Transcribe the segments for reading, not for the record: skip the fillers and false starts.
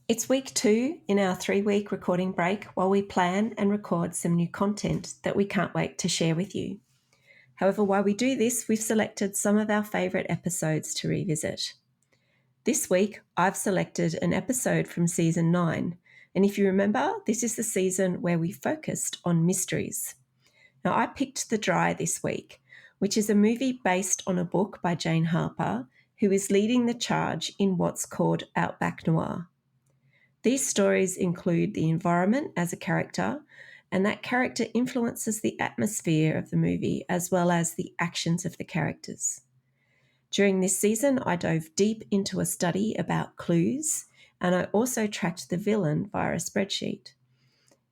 It's week 2 in our 3-week recording break while we plan and record some new content that we can't wait to share with you. However, while we do this, we've selected some of our favourite episodes to revisit. This week, I've selected an episode from Season 9, and if you remember, this is the season where we focused on mysteries. Now, I picked The Dry this week, which is a movie based on a book by Jane Harper, who is leading the charge in what's called Outback Noir. These stories include the environment as a character, and that character influences the atmosphere of the movie as well as the actions of the characters. During this season, I dove deep into a study about clues, and I also tracked the villain via a spreadsheet.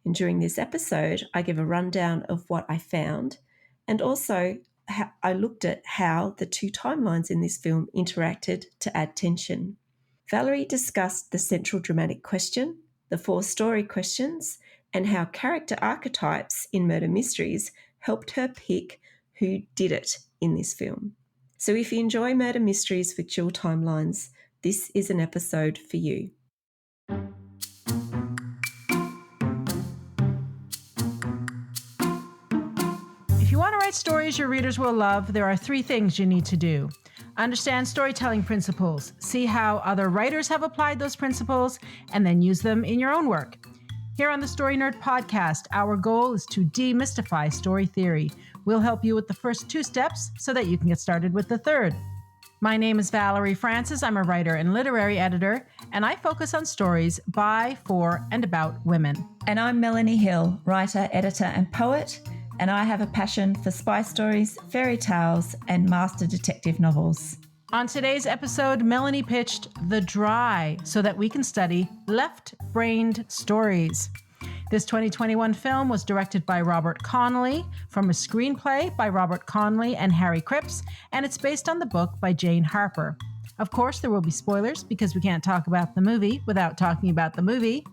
And during this episode, I give a rundown of what I found, and also I looked at how the two timelines in this film interacted to add tension. Valerie discussed the central dramatic question, the 4 story questions, and how character archetypes in murder mysteries helped her pick who did it in this film. So if you enjoy murder mysteries with dual timelines, this is an episode for you. If you want to write stories your readers will love, there are 3 things you need to do. Understand storytelling principles, see how other writers have applied those principles, and then use them in your own work. Here on the Story Nerd podcast, our goal is to demystify story theory. We'll help you with the first 2 steps so that you can get started with the 3rd. My name is Valerie Francis. I'm a writer and literary editor, and I focus on stories by, for, and about women. And I'm Melanie Hill, writer, editor, and poet, and I have a passion for spy stories, fairy tales, and master detective novels. On today's episode, Melanie pitched The Dry so that we can study left-brained stories. This 2021 film was directed by Robert Connolly from a screenplay by Robert Connolly and Harry Cripps, and it's based on the book by Jane Harper. Of course, there will be spoilers because we can't talk about the movie without talking about the movie.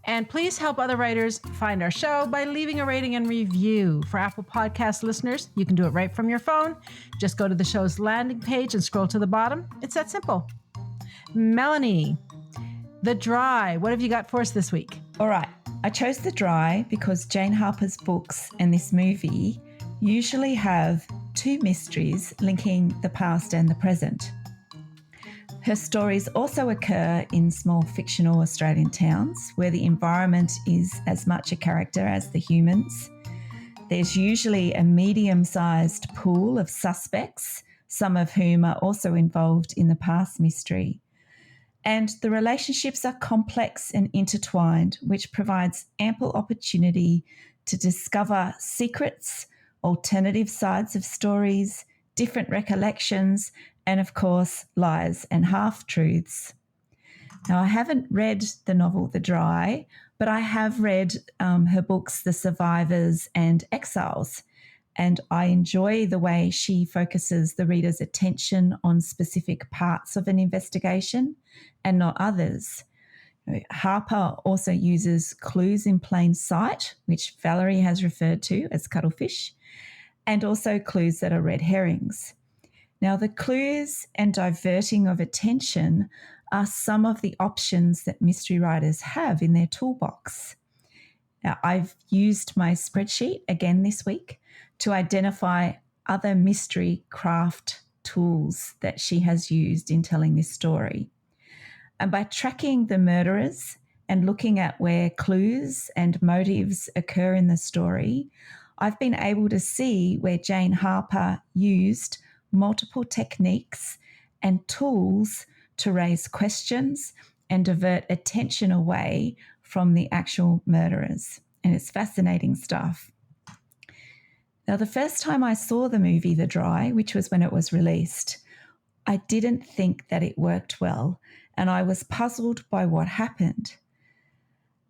And please help other writers find our show by leaving a rating and review. For Apple Podcast listeners, you can do it right from your phone. Just go to the show's landing page and scroll to the bottom. It's that simple. Melanie, The Dry, what have you got for us this week? All right, I chose The Dry because Jane Harper's books and this movie usually have 2 mysteries linking the past and the present. Her stories also occur in small fictional Australian towns where the environment is as much a character as the humans. There's usually a medium-sized pool of suspects, some of whom are also involved in the past mystery. And the relationships are complex and intertwined, which provides ample opportunity to discover secrets, alternative sides of stories, different recollections, and of course, lies and half-truths. Now, I haven't read the novel The Dry, but I have read her books The Survivors and Exiles, and I enjoy the way she focuses the reader's attention on specific parts of an investigation and not others. Harper also uses clues in plain sight, which Valerie has referred to as cuttlefish, and also clues that are red herrings. Now, the clues and diverting of attention are some of the options that mystery writers have in their toolbox. Now, I've used my spreadsheet again this week to identify other mystery craft tools that she has used in telling this story. And by tracking the murderers and looking at where clues and motives occur in the story, I've been able to see where Jane Harper used multiple techniques and tools to raise questions and divert attention away from the actual murderers. And it's fascinating stuff. Now, the first time I saw the movie The Dry, which was when it was released, I didn't think that it worked well, and I was puzzled by what happened.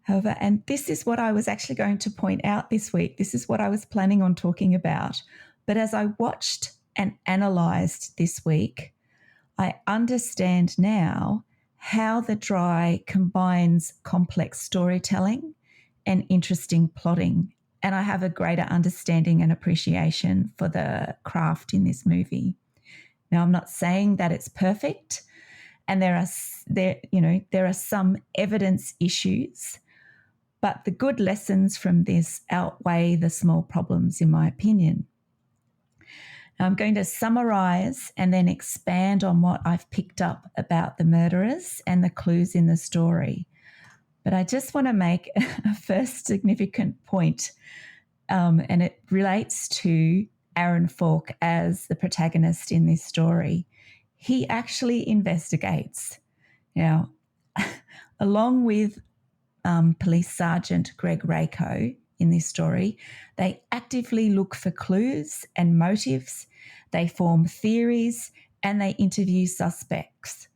However, and this is what I was actually going to point out this week, this is what I was planning on talking about, but as I watched and analysed this week, I understand now how The Dry combines complex storytelling and interesting plotting, and I have a greater understanding and appreciation for the craft in this movie. Now, I'm not saying that it's perfect, and there are some evidence issues, but the good lessons from this outweigh the small problems, in my opinion. Now, I'm going to summarize and then expand on what I've picked up about the murderers and the clues in the story. But I just want to make a first significant point, and it relates to Aaron Falk as the protagonist in this story. He actually investigates. Now, along with Police Sergeant Greg Rako in this story, they actively look for clues and motives, they form theories, and they interview suspects.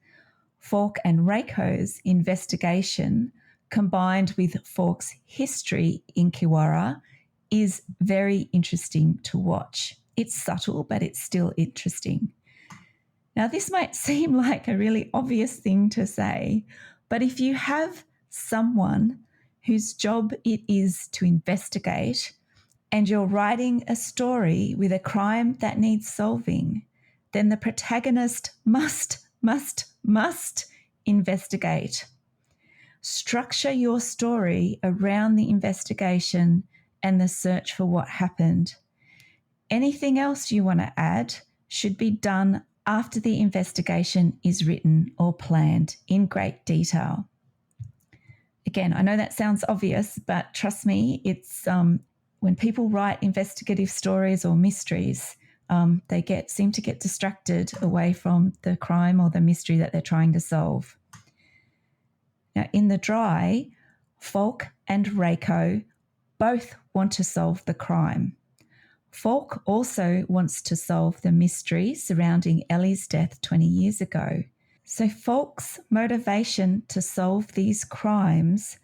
Falk and Rako's investigation, combined with Falk's history in Kiwara, is very interesting to watch. It's subtle, but it's still interesting. Now, this might seem like a really obvious thing to say, but if you have someone whose job it is to investigate and you're writing a story with a crime that needs solving, then the protagonist must investigate. Structure your story around the investigation and the search for what happened. Anything else you want to add should be done after the investigation is written or planned in great detail. Again, I know that sounds obvious, but trust me, it's when people write investigative stories or mysteries, they seem to get distracted away from the crime or the mystery that they're trying to solve. Now, in The Dry, Falk and Rako both want to solve the crime. Falk also wants to solve the mystery surrounding Ellie's death 20 years ago. So Falk's motivation to solve these crimes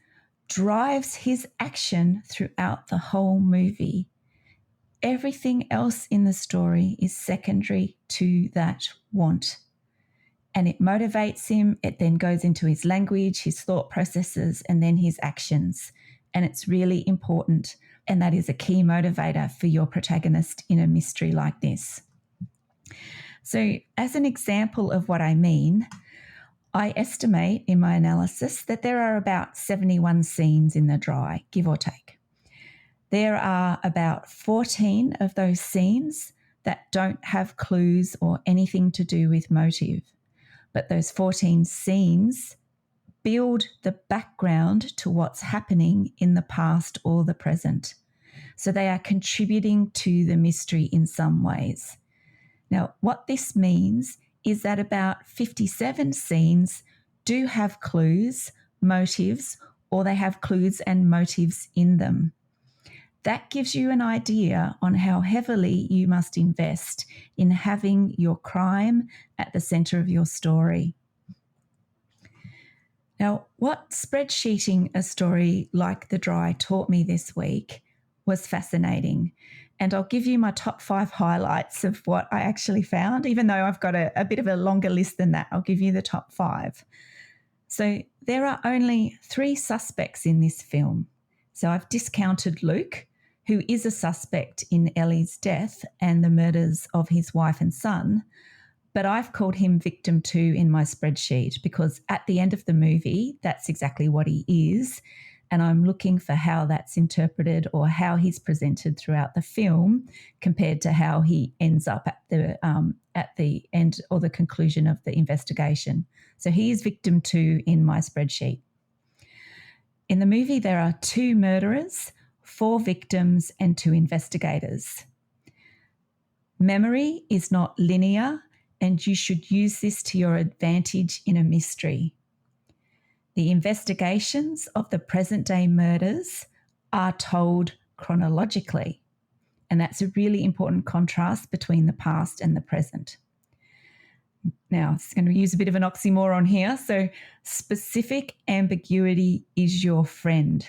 drives his action throughout the whole movie. Everything else in the story is secondary to that want. And it motivates him. It then goes into his language, his thought processes, and then his actions. And it's really important. And that is a key motivator for your protagonist in a mystery like this. So as an example of what I mean, I estimate in my analysis that there are about 71 scenes in The Dry, give or take. There are about 14 of those scenes that don't have clues or anything to do with motive. But those 14 scenes build the background to what's happening in the past or the present. So they are contributing to the mystery in some ways. Now, what this means is that about 57 scenes do have clues, motives, or they have clues and motives in them. That gives you an idea on how heavily you must invest in having your crime at the center of your story. Now, what spreadsheeting a story like The Dry taught me this week was fascinating. And I'll give you my top 5 highlights of what I actually found, even though I've got a bit of a longer list than that. I'll give you the top 5. So there are only 3 suspects in this film. So I've discounted Luke, who is a suspect in Ellie's death and the murders of his wife and son, but I've called him victim 2 in my spreadsheet because at the end of the movie, that's exactly what he is. And I'm looking for how that's interpreted or how he's presented throughout the film compared to how he ends up at the end or the conclusion of the investigation. So he is victim 2 in my spreadsheet. In the movie, there are 2 murderers, 4 victims, and 2 investigators. Memory is not linear, and you should use this to your advantage in a mystery. The investigations of the present-day murders are told chronologically, and that's a really important contrast between the past and the present. Now, it's going to use a bit of an oxymoron here. So specific ambiguity is your friend.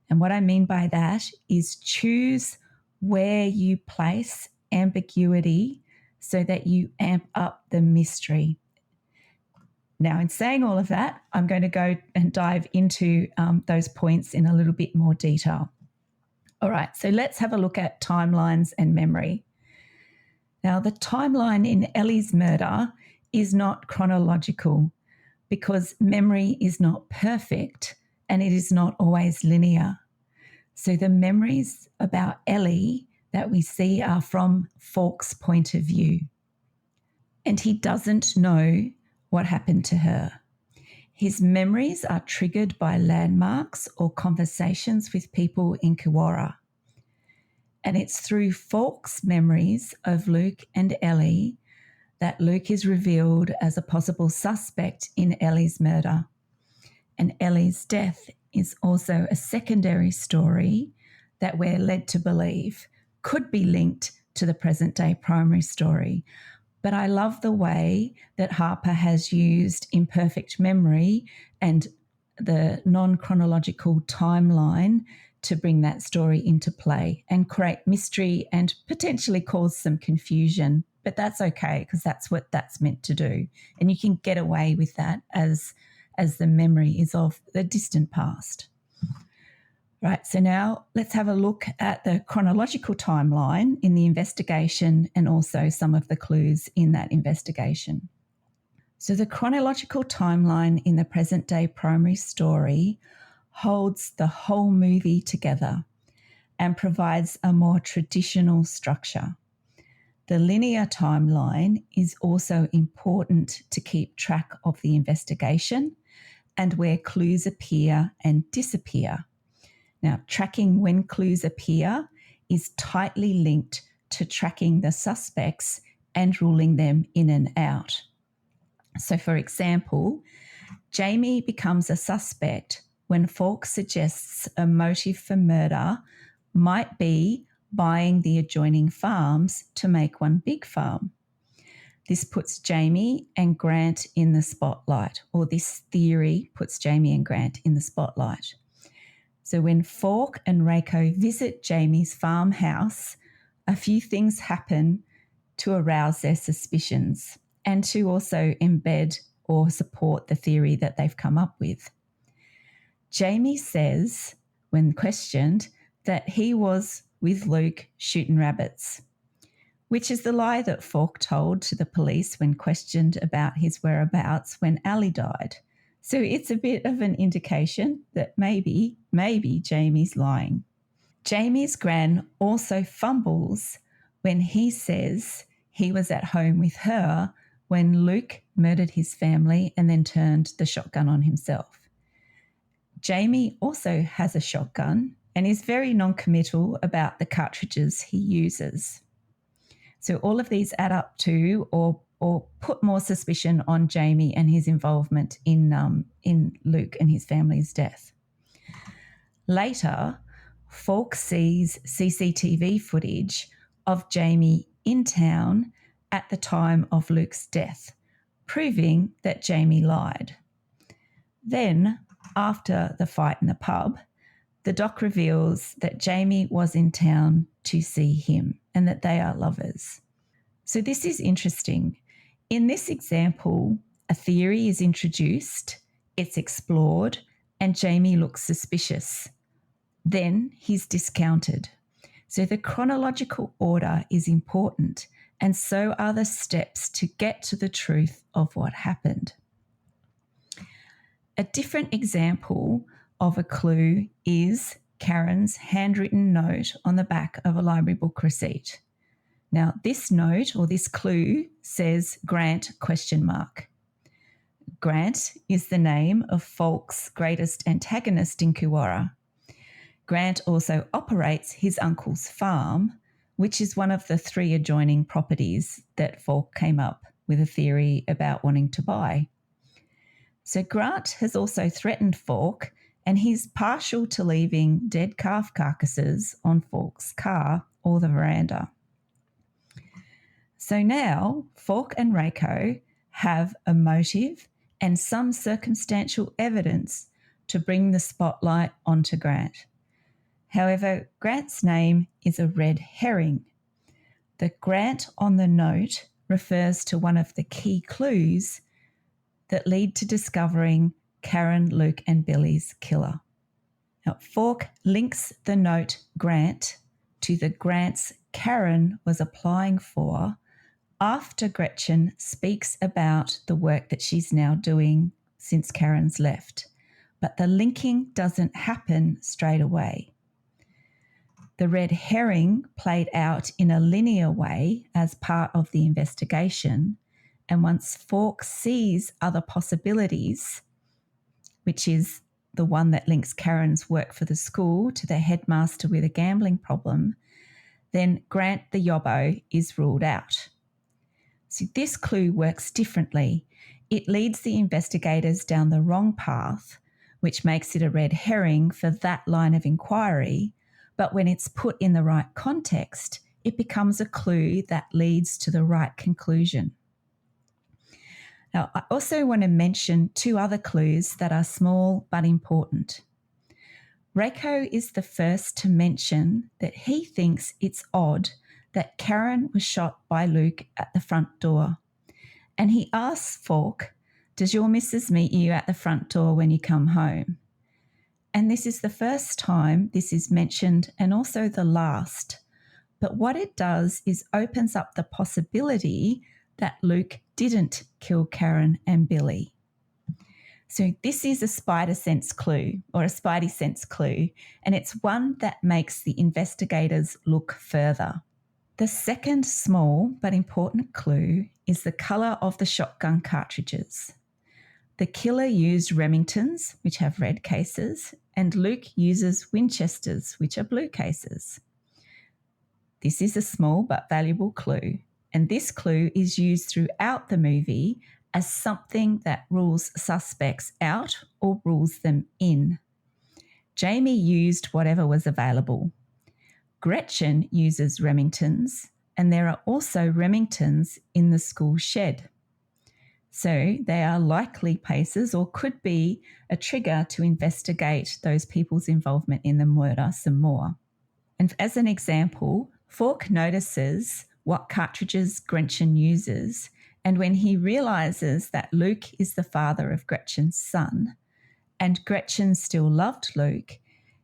And what I mean by that is choose where you place ambiguity so that you amp up the mystery. Now, in saying all of that, I'm going to go and dive into those points in a little bit more detail. All right, so let's have a look at timelines and memory. Now, the timeline in Ellie's murder is not chronological. because memory is not perfect and it is not always linear. So the memories about Ellie that we see are from Falk's point of view. And he doesn't know what happened to her. His memories are triggered by landmarks or conversations with people in Kiwara. And it's through Falk's memories of Luke and Ellie that Luke is revealed as a possible suspect in Ellie's murder. And Ellie's death is also a secondary story that we're led to believe could be linked to the present day primary story. But I love the way that Harper has used imperfect memory and the non-chronological timeline to bring that story into play and create mystery and potentially cause some confusion. But that's okay, because that's what that's meant to do. And you can get away with that as the memory is of the distant past. Right, so now let's have a look at the chronological timeline in the investigation and also some of the clues in that investigation. So the chronological timeline in the present day primary story holds the whole movie together and provides a more traditional structure. The linear timeline is also important to keep track of the investigation and where clues appear and disappear. Now, tracking when clues appear is tightly linked to tracking the suspects and ruling them in and out. So, for example, Jamie becomes a suspect when Falk suggests a motive for murder might be buying the adjoining farms to make one big farm. This puts Jamie and Grant in the spotlight, or this theory puts Jamie and Grant in the spotlight. So when Falk and Reiko visit Jamie's farmhouse, a few things happen to arouse their suspicions and to also embed or support the theory that they've come up with. Jamie says, when questioned, that he was with Luke shooting rabbits, which is the lie that Falk told to the police when questioned about his whereabouts when Ali died. So it's a bit of an indication that maybe Jamie's lying. Jamie's gran also fumbles when he says he was at home with her when Luke murdered his family and then turned the shotgun on himself. Jamie also has a shotgun and is very non-committal about the cartridges he uses. So all of these add up to or put more suspicion on Jamie and his involvement in Luke and his family's death. Later, Falk sees CCTV footage of Jamie in town at the time of Luke's death, proving that Jamie lied. Then, after the fight in the pub, the doc reveals that Jamie was in town to see him and that they are lovers. So this is interesting. In this example, a theory is introduced, it's explored, and Jamie looks suspicious. Then he's discounted. So the chronological order is important, and so are the steps to get to the truth of what happened. A different example of a clue is Karen's handwritten note on the back of a library book receipt. Now, this note or this clue says Grant ? Grant is the name of Falk's greatest antagonist in Kiwara. Grant also operates his uncle's farm, which is one of the 3 adjoining properties that Falk came up with a theory about wanting to buy. So Grant has also threatened Falk, and he's partial to leaving dead calf carcasses on Falk's car or the veranda. So now Falk and Reiko have a motive and some circumstantial evidence to bring the spotlight onto Grant. However, Grant's name is a red herring. The Grant on the note refers to one of the key clues that lead to discovering Karen, Luke, and Billy's killer. Now, Falk links the note Grant to the grants Karen was applying for after Gretchen speaks about the work that she's now doing since Karen's left, but the linking doesn't happen straight away. The red herring played out in a linear way as part of the investigation, and once Falk sees other possibilities, which is the one that links Karen's work for the school to the headmaster with a gambling problem, then Grant the yobbo is ruled out. So this clue works differently. It leads the investigators down the wrong path, which makes it a red herring for that line of inquiry, but when it's put in the right context, it becomes a clue that leads to the right conclusion. Now, I also want to mention two other clues that are small but important. Reiko is the first to mention that he thinks it's odd that Karen was shot by Luke at the front door. And he asks Falk, "Does your missus meet you at the front door when you come home?" And this is the first time this is mentioned and also the last. But what it does is opens up the possibility that Luke didn't kill Karen and Billy. So this is a spider sense clue or a spidey sense clue, and it's one that makes the investigators look further. The second small but important clue is the colour of the shotgun cartridges. The killer used Remingtons, which have red cases, and Luke uses Winchesters, which are blue cases. This is a small but valuable clue, and this clue is used throughout the movie as something that rules suspects out or rules them in. Jamie used whatever was available. Gretchen uses Remingtons, and there are also Remingtons in the school shed. So they are likely places or could be a trigger to investigate those people's involvement in the murder some more. And as an example, Falk notices what cartridges Gretchen uses, and when he realises that Luke is the father of Gretchen's son, and Gretchen still loved Luke,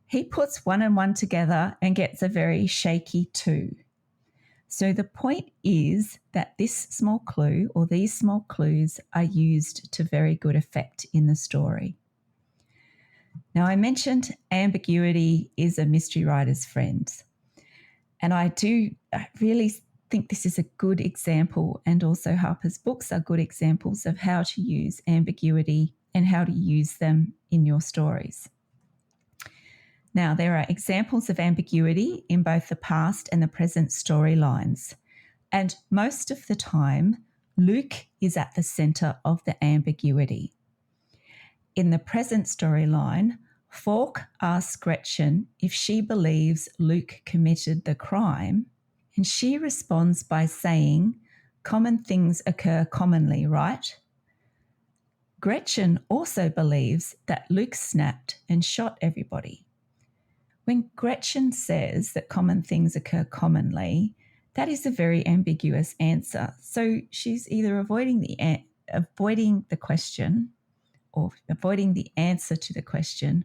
he puts one and one together and gets a very shaky 2. So the point is that this small clue or these small clues are used to very good effect in the story. Now, I mentioned ambiguity is a mystery writer's friend. And I really think this is a good example, and also Harper's books are good examples of how to use ambiguity and how to use them in your stories. Now, there are examples of ambiguity in both the past and the present storylines, and most of the time, Luke is at the centre of the ambiguity. In the present storyline, Falk asks Gretchen if she believes Luke committed the crime, and she responds by saying, "Common things occur commonly, right?" Gretchen also believes that Luke snapped and shot everybody. When Gretchen says that common things occur commonly, that is a very ambiguous answer. So she's either avoiding the question or avoiding the answer to the question,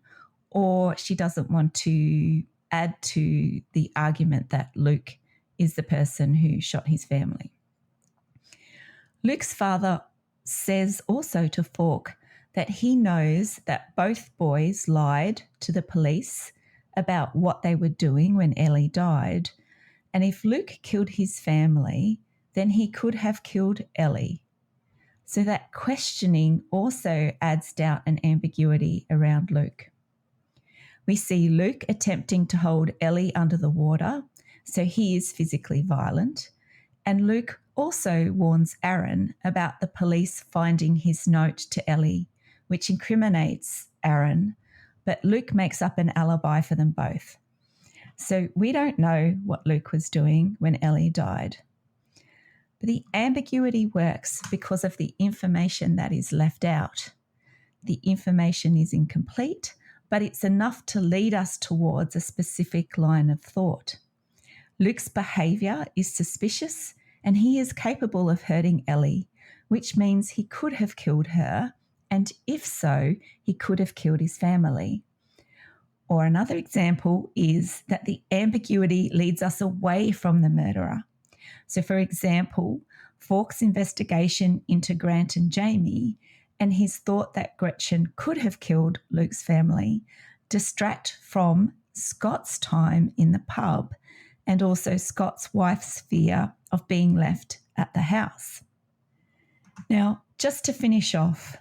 or she doesn't want to add to the argument that Luke is the person who shot his family. Luke's father says also to Falk that he knows that both boys lied to the police about what they were doing when Ellie died, and if Luke killed his family, then he could have killed Ellie. So that questioning also adds doubt and ambiguity around Luke. We see Luke attempting to hold Ellie under the water, so he is physically violent, and Luke also warns Aaron about the police finding his note to Ellie, which incriminates Aaron, but Luke makes up an alibi for them both. So we don't know what Luke was doing when Ellie died. But the ambiguity works because of the information that is left out. The information is incomplete, but it's enough to lead us towards a specific line of thought. Luke's behaviour is suspicious, and he is capable of hurting Ellie, which means he could have killed her, and if so, he could have killed his family. Or another example is that the ambiguity leads us away from the murderer. So, for example, Falk's investigation into Grant and Jamie and his thought that Gretchen could have killed Luke's family distract from Scott's time in the pub and also Scott's wife's fear of being left at the house. Now, just to finish off,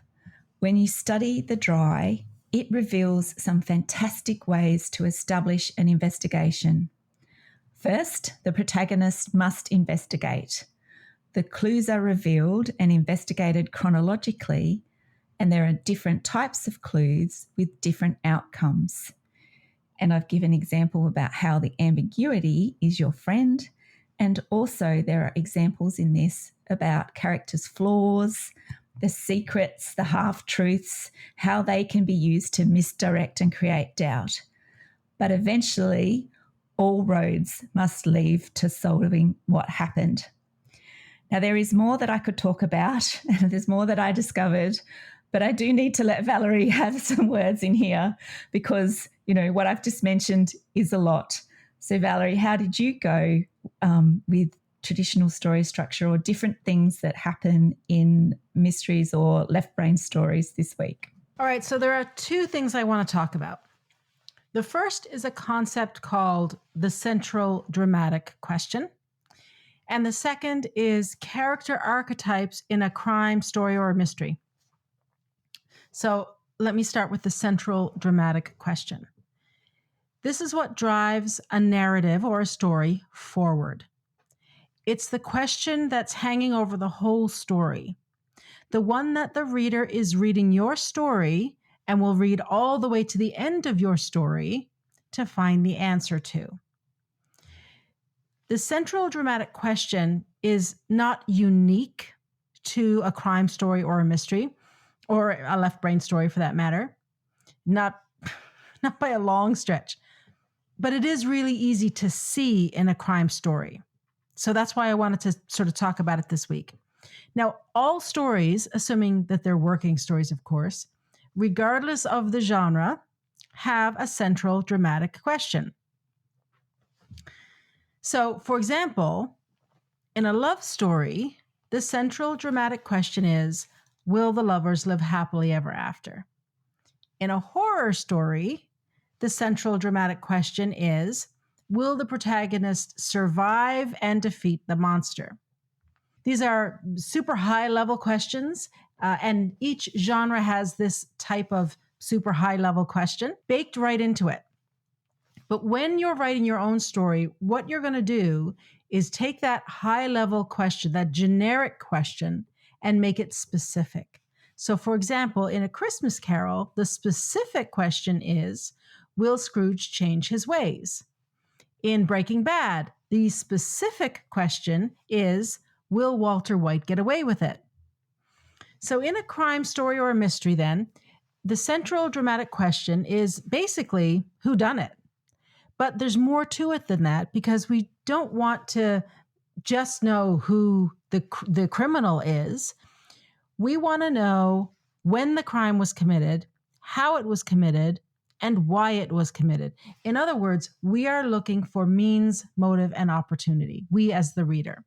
when you study The Dry, it reveals some fantastic ways to establish an investigation. First, the protagonist must investigate. The clues are revealed and investigated chronologically, and there are different types of clues with different outcomes. And I've given an example about how the ambiguity is your friend, and also there are examples in this about characters' flaws, the secrets, the half-truths, how they can be used to misdirect and create doubt. But eventually, all roads must lead to solving what happened. Now, there is more that I could talk about, and there's more that I discovered, but I do need to let Valerie have some words in here because, what I've just mentioned is a lot. So, Valerie, how did you go with traditional story structure or different things that happen in mysteries or left brain stories this week? All right, so there are two things I want to talk about. The first is a concept called the central dramatic question. And the second is character archetypes in a crime story or a mystery. So let me start with the central dramatic question. This is what drives a narrative or a story forward. It's the question that's hanging over the whole story, the one that the reader is reading your story and will read all the way to the end of your story to find the answer to. The central dramatic question is not unique to a crime story or a mystery, or a left brain story for that matter, not by a long stretch, but it is really easy to see in a crime story. So that's why I wanted to sort of talk about it this week. Now, all stories, assuming that they're working stories, of course, regardless of the genre, have a central dramatic question. So, for example, in a love story, the central dramatic question is, will the lovers live happily ever after? In a horror story, the central dramatic question is, will the protagonist survive and defeat the monster? These are super high-level questions, and each genre has this type of super high-level question baked right into it. But when you're writing your own story, what you're going to do is take that high-level question, that generic question, and make it specific. So, for example, in A Christmas Carol, the specific question is, will Scrooge change his ways? In Breaking Bad, the specific question is, will Walter White get away with it? So in a crime story or a mystery, then, the central dramatic question is basically whodunit. But there's more to it than that because we don't want to just know who the criminal is. We want to know when the crime was committed, how it was committed, and why it was committed. In other words, we are looking for means, motive, and opportunity, we as the reader.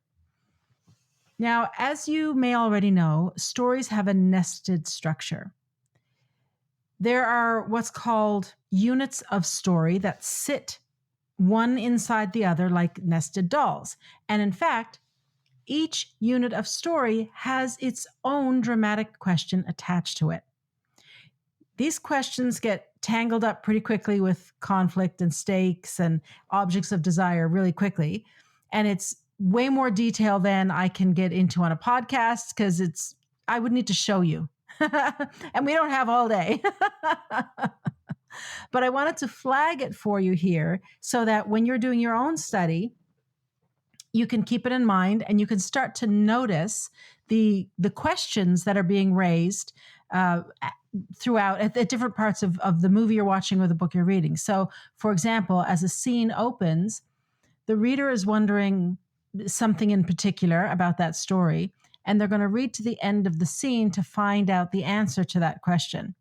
Now, as you may already know, stories have a nested structure. There are what's called units of story that sit one inside the other like nested dolls. And in fact, each unit of story has its own dramatic question attached to it. These questions get tangled up pretty quickly with conflict and stakes and objects of desire really quickly. And it's way more detail than I can get into on a podcast because I would need to show you. And we don't have all day. But I wanted to flag it for you here so that when you're doing your own study, you can keep it in mind and you can start to notice the questions that are being raised throughout at different parts of the movie you're watching or the book you're reading. So, for example, as a scene opens, the reader is wondering something in particular about that story, and they're going to read to the end of the scene to find out the answer to that question.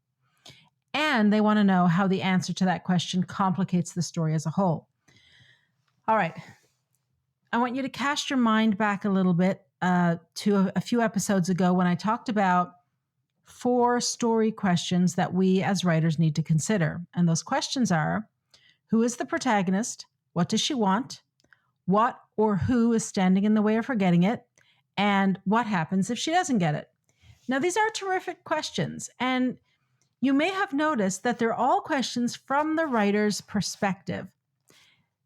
And they want to know how the answer to that question complicates the story as a whole. All right. I want you to cast your mind back a little bit to a few episodes ago when I talked about 4 story questions that we as writers need to consider. And those questions are: who is the protagonist? What does she want? What or who is standing in the way of her getting it? And what happens if she doesn't get it? Now, these are terrific questions, and you may have noticed that they're all questions from the writer's perspective.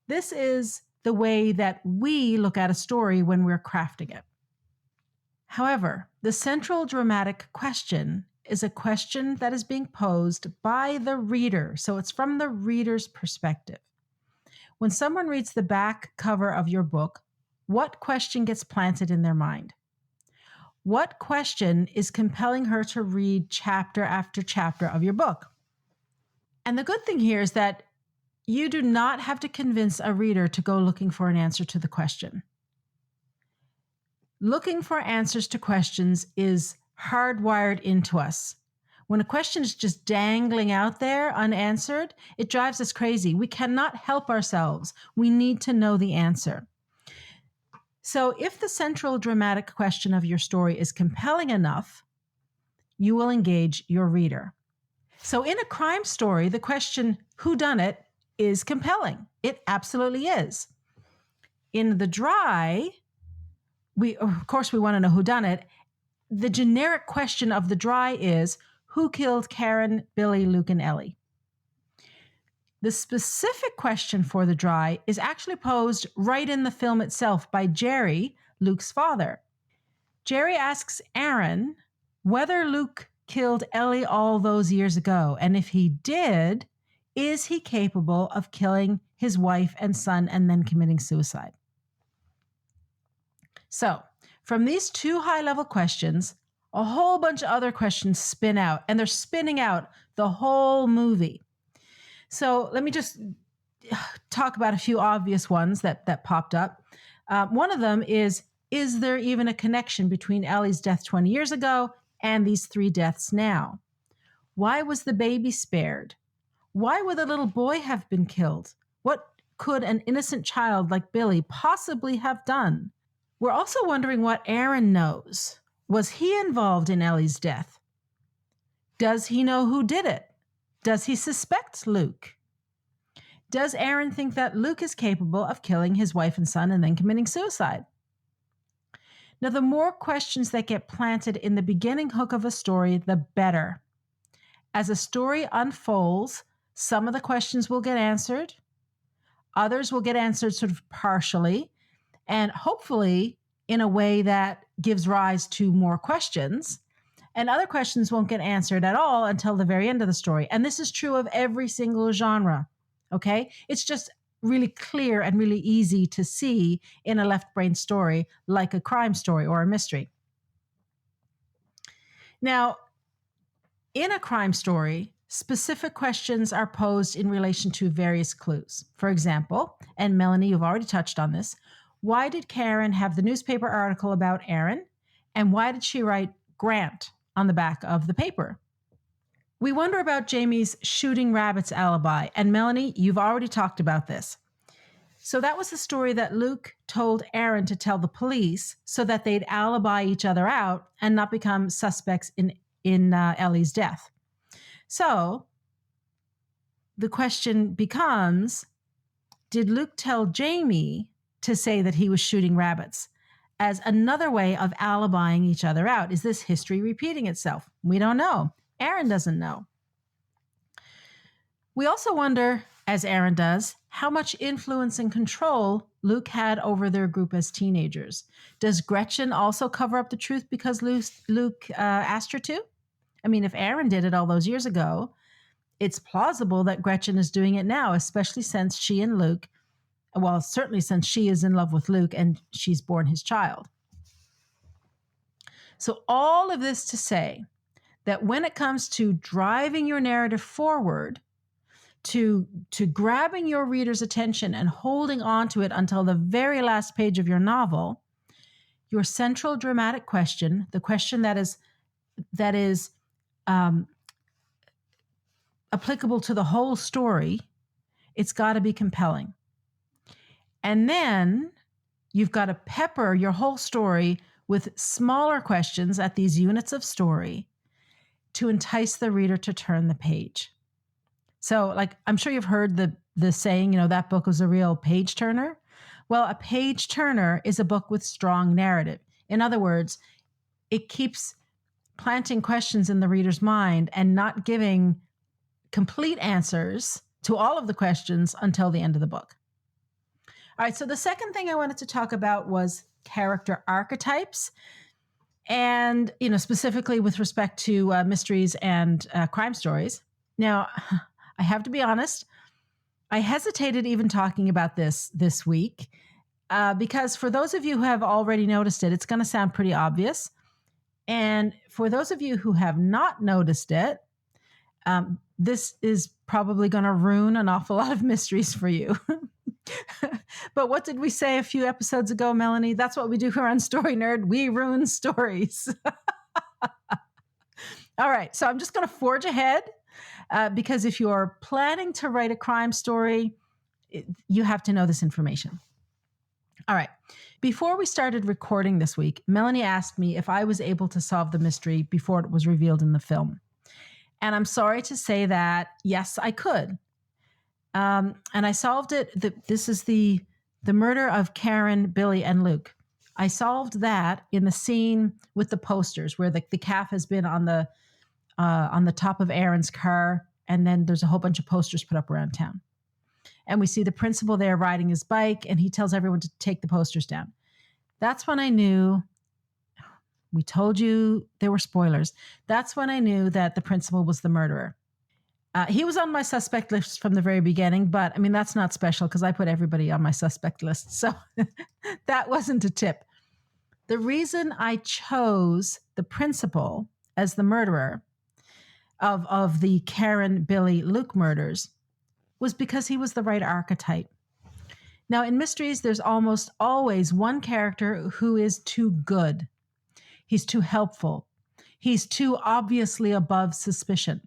This is the way that we look at a story when we're crafting it. However, the central dramatic question is a question that is being posed by the reader. So it's from the reader's perspective. When someone reads the back cover of your book, what question gets planted in their mind? What question is compelling her to read chapter after chapter of your book? And the good thing here is that you do not have to convince a reader to go looking for an answer to the question. Looking for answers to questions is hardwired into us. When a question is just dangling out there unanswered, it drives us crazy. We cannot help ourselves. We need to know the answer. So if the central dramatic question of your story is compelling enough, you will engage your reader. So in a crime story, the question, who done it, is compelling. It absolutely is. In the dry, we want to know who done it. The generic question of the dry is, who killed Karen, Billy, Luke, and Ellie? The specific question for the dry is actually posed right in the film itself by Jerry, Luke's father. Jerry asks Aaron whether Luke killed Ellie all those years ago, and if he did, is he capable of killing his wife and son and then committing suicide? So, from these 2 high-level questions, a whole bunch of other questions spin out, and they're spinning out the whole movie. So let me just talk about a few obvious ones that popped up. One of them is there even a connection between Ellie's death 20 years ago and these 3 deaths now? Why was the baby spared? Why would the little boy have been killed? What could an innocent child like Billy possibly have done? We're also wondering what Aaron knows. Was he involved in Ellie's death? Does he know who did it? Does he suspect Luke? Does Aaron think that Luke is capable of killing his wife and son and then committing suicide? Now, the more questions that get planted in the beginning hook of a story, the better. As a story unfolds, some of the questions will get answered. Others will get answered sort of partially, and hopefully in a way that gives rise to more questions. And other questions won't get answered at all until the very end of the story. And this is true of every single genre, okay? It's just really clear and really easy to see in a left brain story, like a crime story or a mystery. Now, in a crime story, specific questions are posed in relation to various clues. For example, and Melanie, you've already touched on this, why did Karen have the newspaper article about Aaron? And why did she write Grant on the back of the paper? We wonder about Jamie's shooting rabbits alibi. And Melanie, you've already talked about this. So that was the story that Luke told Aaron to tell the police so that they'd alibi each other out and not become suspects in Ellie's death. So the question becomes, did Luke tell Jamie to say that he was shooting rabbits as another way of alibying each other out? Is this history repeating itself? We don't know. Aaron doesn't know. We also wonder, as Aaron does, how much influence and control Luke had over their group as teenagers. Does Gretchen also cover up the truth because Luke asked her to? I mean, if Aaron did it all those years ago, it's plausible that Gretchen is doing it now, especially since she and Luke, well, certainly since she is in love with Luke and she's born his child. So all of this to say that when it comes to driving your narrative forward, to grabbing your reader's attention and holding on to it until the very last page of your novel, your central dramatic question, the question that is applicable to the whole story, it's got to be compelling. And then you've got to pepper your whole story with smaller questions at these units of story to entice the reader to turn the page. So, like, I'm sure you've heard the saying, that book was a real page turner. Well, a page turner is a book with strong narrative. In other words, it keeps planting questions in the reader's mind and not giving complete answers to all of the questions until the end of the book. All right, so the second thing I wanted to talk about was character archetypes, and specifically with respect to mysteries and crime stories. Now, I have to be honest, I hesitated even talking about this week because for those of you who have already noticed it, it's going to sound pretty obvious. And for those of you who have not noticed it, this is probably going to ruin an awful lot of mysteries for you. But what did we say a few episodes ago, Melanie? That's what we do here on Story Nerd. We ruin stories. All right, so I'm just going to forge ahead because if you're planning to write a crime story, you have to know this information. All right. Before we started recording this week, Melanie asked me if I was able to solve the mystery before it was revealed in the film. And I'm sorry to say that, yes, I could. And I solved it. This is the murder of Karen, Billy, and Luke. I solved that in the scene with the posters where the calf has been on the top of Aaron's car, and then there's a whole bunch of posters put up around town. And we see the principal there riding his bike, and he tells everyone to take the posters down. That's when I knew, we told you there were spoilers. That's when I knew that the principal was the murderer. He was on my suspect list from the very beginning, but I mean, that's not special because I put everybody on my suspect list. So that wasn't a tip. The reason I chose the principal as the murderer of the Karen, Billy, Luke murders was because he was the right archetype. Now, in mysteries, there's almost always one character who is too good. He's too helpful. He's too obviously above suspicion.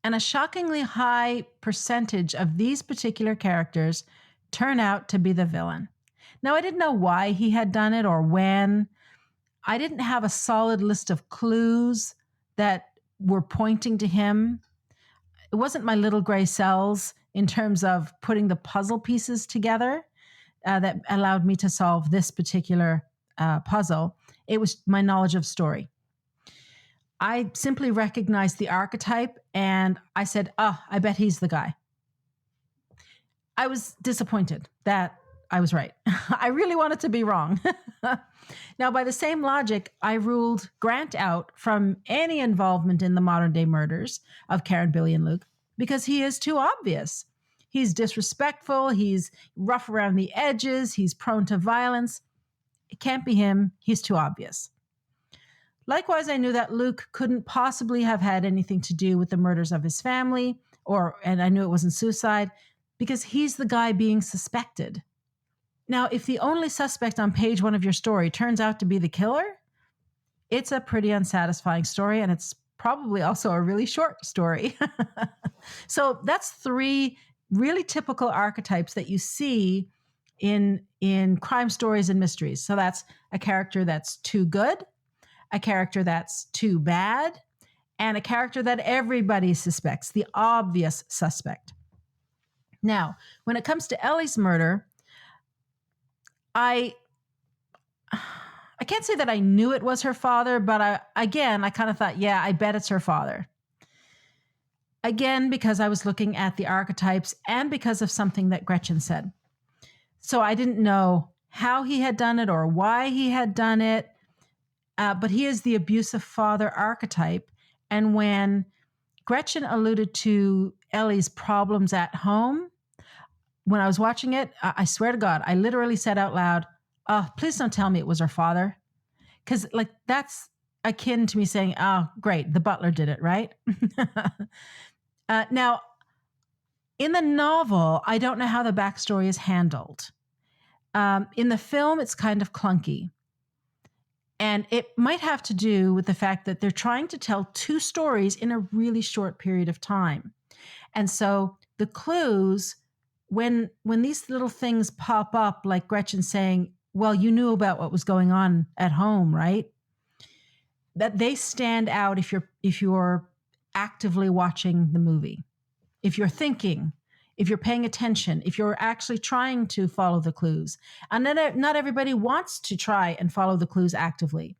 And a shockingly high percentage of these particular characters turn out to be the villain. Now, I didn't know why he had done it or when. I didn't have a solid list of clues that were pointing to him. It wasn't my little gray cells in terms of putting the puzzle pieces together that allowed me to solve this particular puzzle. It was my knowledge of story. I simply recognized the archetype and I said, I bet he's the guy. I was disappointed that I was right. I really wanted to be wrong. Now, by the same logic, I ruled Grant out from any involvement in the modern day murders of Karen, Billy, and Luke because he is too obvious. He's disrespectful. He's rough around the edges. He's prone to violence. It can't be him. He's too obvious. Likewise, I knew that Luke couldn't possibly have had anything to do with the murders of his family, and I knew it wasn't suicide because he's the guy being suspected. Now, if the only suspect on page 1 of your story turns out to be the killer, it's a pretty unsatisfying story, and it's probably also a really short story. So that's 3 really typical archetypes that you see in crime stories and mysteries. So that's a character that's too good, a character that's too bad, and a character that everybody suspects, the obvious suspect. Now, when it comes to Ellie's murder, I can't say that I knew it was her father, but I kind of thought, yeah, I bet it's her father. Again, because I was looking at the archetypes and because of something that Gretchen said. So I didn't know how he had done it or why he had done it, but he is the abusive father archetype. And when Gretchen alluded to Ellie's problems at home, when I was watching it, I swear to God, I literally said out loud, "Oh, please don't tell me it was her father." Because that's akin to me saying, "Oh, great, the butler did it," right? Now, in the novel, I don't know how the backstory is handled. In the film, it's kind of clunky. And it might have to do with the fact that they're trying to tell 2 stories in a really short period of time. And so the clues, when these little things pop up, like Gretchen saying, well, you knew about what was going on at home, right? that they stand out if you're actively watching the movie, if you're thinking, if you're paying attention, if you're actually trying to follow the clues. And not everybody wants to try and follow the clues actively.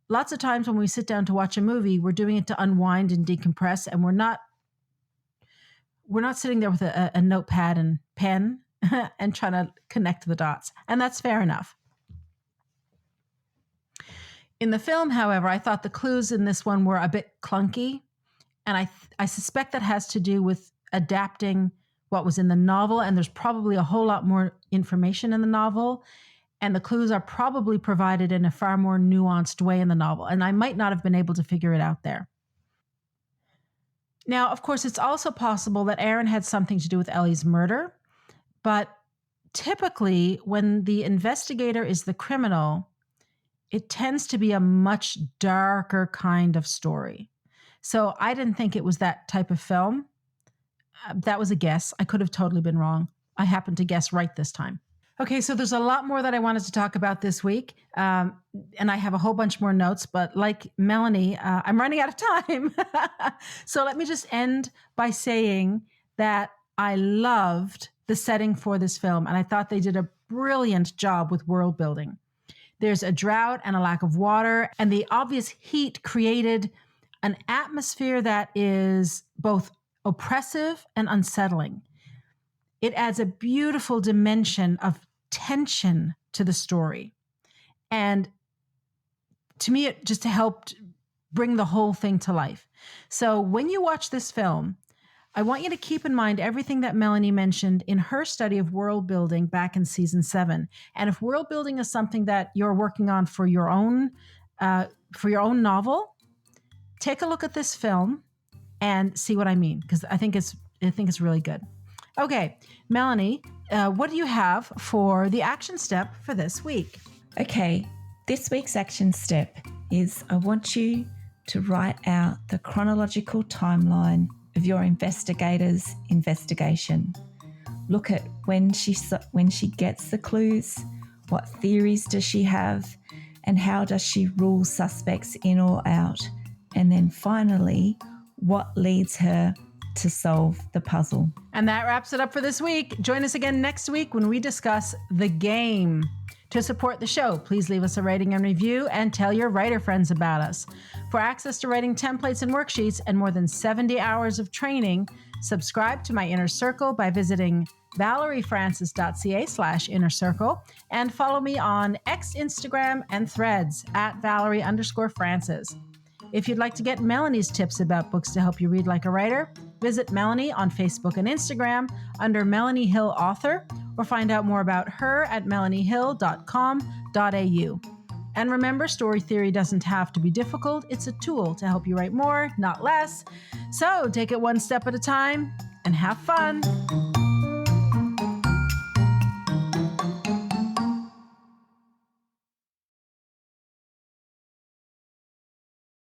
Lots of times when we sit down to watch a movie, we're doing it to unwind and decompress, and we're not sitting there with a notepad and pen and trying to connect the dots. And that's fair enough. In the film, however, I thought the clues in this one were a bit clunky. And I suspect that has to do with adapting what was in the novel. And there's probably a whole lot more information in the novel. And the clues are probably provided in a far more nuanced way in the novel. And I might not have been able to figure it out there. Now, of course, it's also possible that Aaron had something to do with Ellie's murder. But typically, when the investigator is the criminal, it tends to be a much darker kind of story. So I didn't think it was that type of film. That was a guess. I could have totally been wrong. I happened to guess right this time. Okay, so there's a lot more that I wanted to talk about this week. And I have a whole bunch more notes, but like Melanie, I'm running out of time. So let me just end by saying that I loved the setting for this film, and I thought they did a brilliant job with world building. There's a drought and a lack of water, and the obvious heat created an atmosphere that is both oppressive and unsettling. It adds a beautiful dimension of tension to the story. And to me, it just helped bring the whole thing to life. So when you watch this film, I want you to keep in mind everything that Melanie mentioned in her study of world building back in season 7. And if world building is something that you're working on for your own novel, take a look at this film and see what I mean, because I think it's really good. Okay, Melanie, what do you have for the action step for this week? Okay, this week's action step is I want you to write out the chronological timeline of your investigator's investigation. Look at when she gets the clues, what theories does she have, and how does she rule suspects in or out, and then finally, what leads her to solve the puzzle. And that wraps it up for this week. Join us again next week when we discuss The Game. To support the show, please leave us a rating and review and tell your writer friends about us. For access to writing templates and worksheets and more than 70 hours of training, subscribe to my Inner Circle by visiting valeriefrancis.ca/inner circle and follow me on X, Instagram, and Threads @Valerie_Francis. If you'd like to get Melanie's tips about books to help you read like a writer, visit Melanie on Facebook and Instagram under Melanie Hill Author, or find out more about her at melaniehill.com.au. And remember, story theory doesn't have to be difficult. It's a tool to help you write more, not less. So take it one step at a time and have fun.